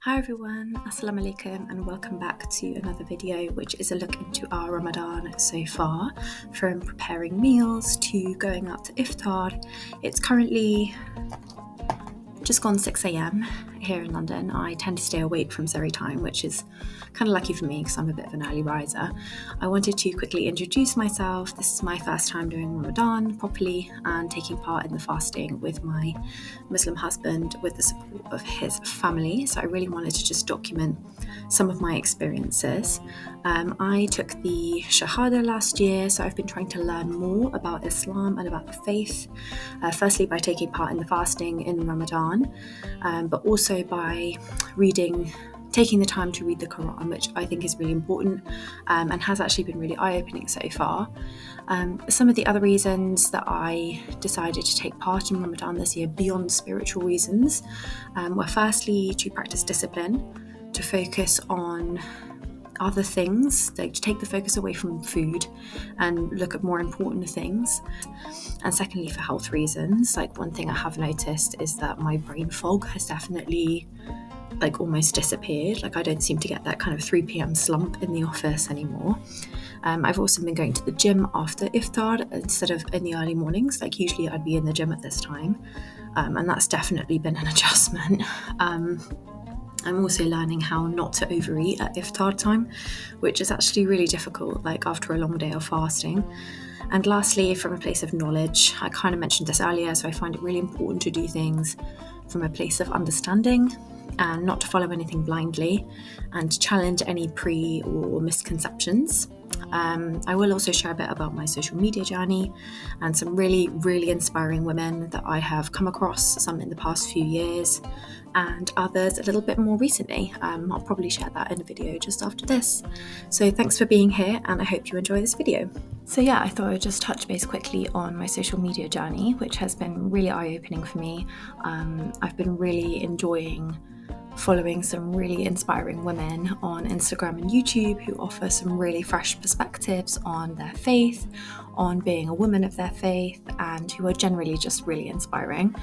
Hi everyone, Assalamu alaikum and welcome back to another video which is a look into our Ramadan so far, from preparing meals to going out to Iftar. It's currently just gone 6 a.m. here in London. I tend to stay awake from Sehri time, which is kind of lucky for me because I'm a bit of an early riser. I wanted to quickly introduce myself. This is my first time doing Ramadan properly and taking part in the fasting with my Muslim husband with the support of his family. So I really wanted to just document some of my experiences. I took the Shahada last year, so I've been trying to learn more about Islam and about the faith. Firstly, by taking part in the fasting in Ramadan, but also by taking the time to read the Quran, which I think is really important and has actually been really eye-opening so far. Some of the other reasons that I decided to take part in Ramadan this year, beyond spiritual reasons, were firstly to practice discipline, to focus on other things, like to take the focus away from food and look at more important things. And secondly, for health reasons. Like, one thing I have noticed is that my brain fog has definitely almost disappeared. I don't seem to get that kind of 3 p.m. slump in the office anymore. I've also been going to the gym after Iftar instead of in the early mornings. Usually I'd be in the gym at this time, and that's definitely been an adjustment. I'm also learning how not to overeat at Iftar time, which is actually really difficult, after a long day of fasting. And lastly, from a place of knowledge, I kind of mentioned this earlier, so I find it really important to do things from a place of understanding and not to follow anything blindly and to challenge any pre or misconceptions. I will also share a bit about my social media journey and some really, really inspiring women that I have come across, some in the past few years and others a little bit more recently. I'll probably share that in a video just after this. So thanks for being here and I hope you enjoy this video. So I thought I would just touch base quickly on my social media journey, which has been really eye-opening for me. I've been really enjoying following some really inspiring women on Instagram and YouTube who offer some really fresh perspectives on their faith, on being a woman of their faith, and who are generally just really inspiring.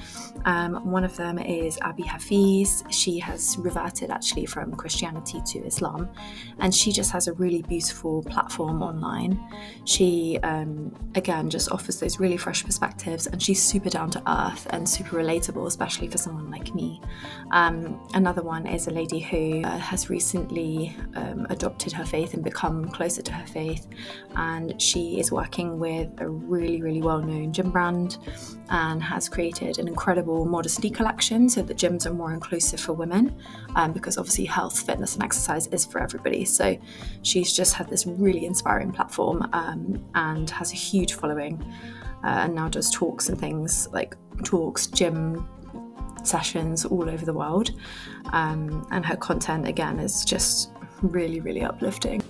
One of them is Abi Hafiz. She has reverted actually from Christianity to Islam, and she just has a really beautiful platform online. She again just offers those really fresh perspectives, and she's super down to earth and super relatable, especially for someone like me. Another one is a lady who has recently adopted her faith and become closer to her faith, and she is working with a really, really well-known gym brand and has created an incredible modesty collection so that gyms are more inclusive for women, because obviously health, fitness and exercise is for everybody. So she's just had this really inspiring platform and has a huge following, and now does talks and things gym sessions all over the world, and her content again is just really, really uplifting.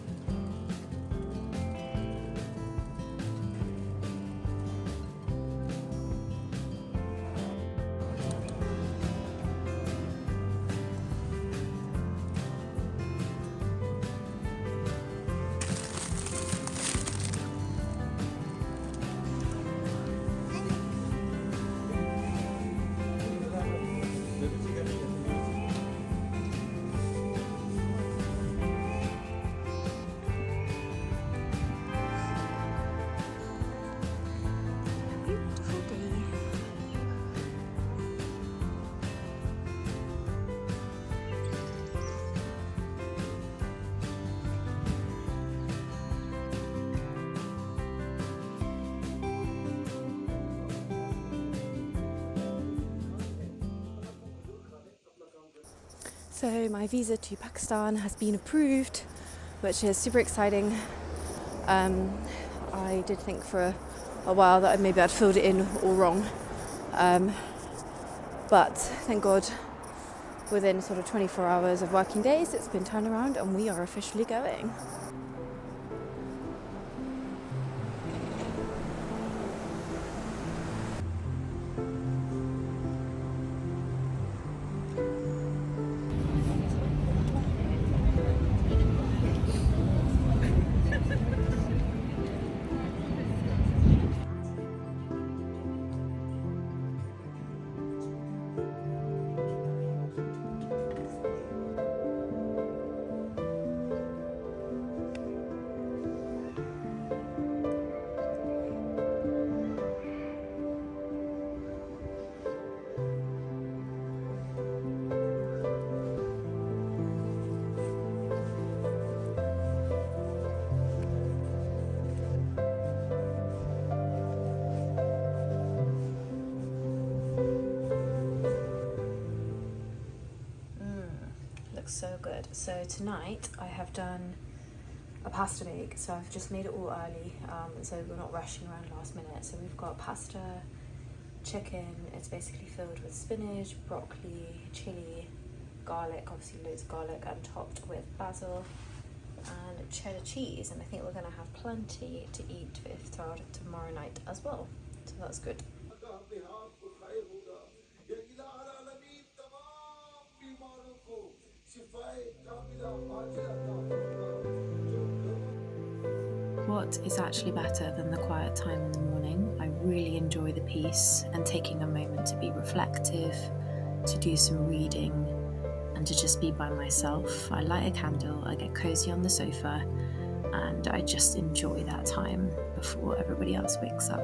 So my visa to Pakistan has been approved, which is super exciting. I did think for a while that maybe I'd filled it in all wrong, but thank God within sort of 24 hours of working days it's been turned around and we are officially going. looks so good. So tonight I have done a pasta bake, so I've just made it all early, so we're not rushing around last minute. So we've got pasta, chicken, it's basically filled with spinach, broccoli, chili, garlic, obviously loads of garlic, and topped with basil and cheddar cheese. And I think we're going to have plenty to eat for iftar tomorrow night as well, so that's good. What is actually better than the quiet time in the morning? I really enjoy the peace and taking a moment to be reflective, to do some reading, and to just be by myself. I light a candle, I get cozy on the sofa, and I just enjoy that time before everybody else wakes up.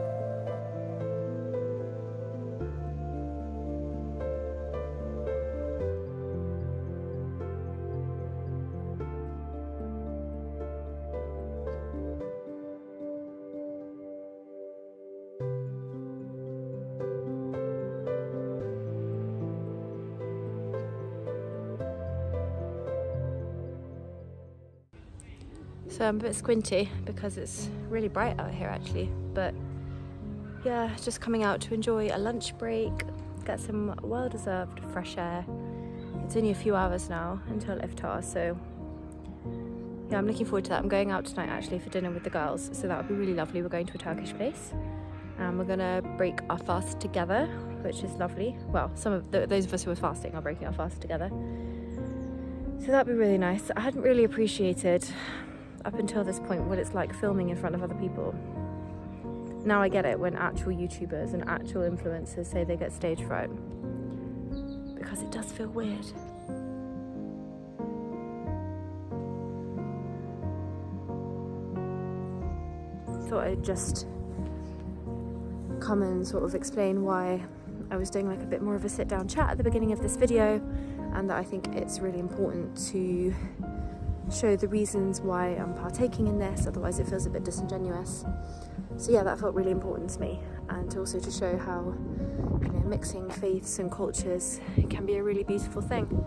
So I'm a bit squinty because it's really bright out here actually, but yeah, just coming out to enjoy a lunch break, get some well-deserved fresh air. It's only a few hours now until iftar, so yeah, I'm looking forward to that. I'm going out tonight actually for dinner with the girls, so that would be really lovely. We're going to a Turkish place and we're gonna break our fast together, which is lovely. Well, those of us who are fasting are breaking our fast together, so that'd be really nice. I hadn't really appreciated up until this point what it's like filming in front of other people. Now I get it when actual YouTubers and actual influencers say they get stage fright, because it does feel weird. Thought I'd just come and sort of explain why I was doing like a bit more of a sit-down chat at the beginning of this video, and that I think it's really important to show the reasons why I'm partaking in this, otherwise it feels a bit disingenuous. So yeah, that felt really important to me, and also to show how, you know, mixing faiths and cultures can be a really beautiful thing.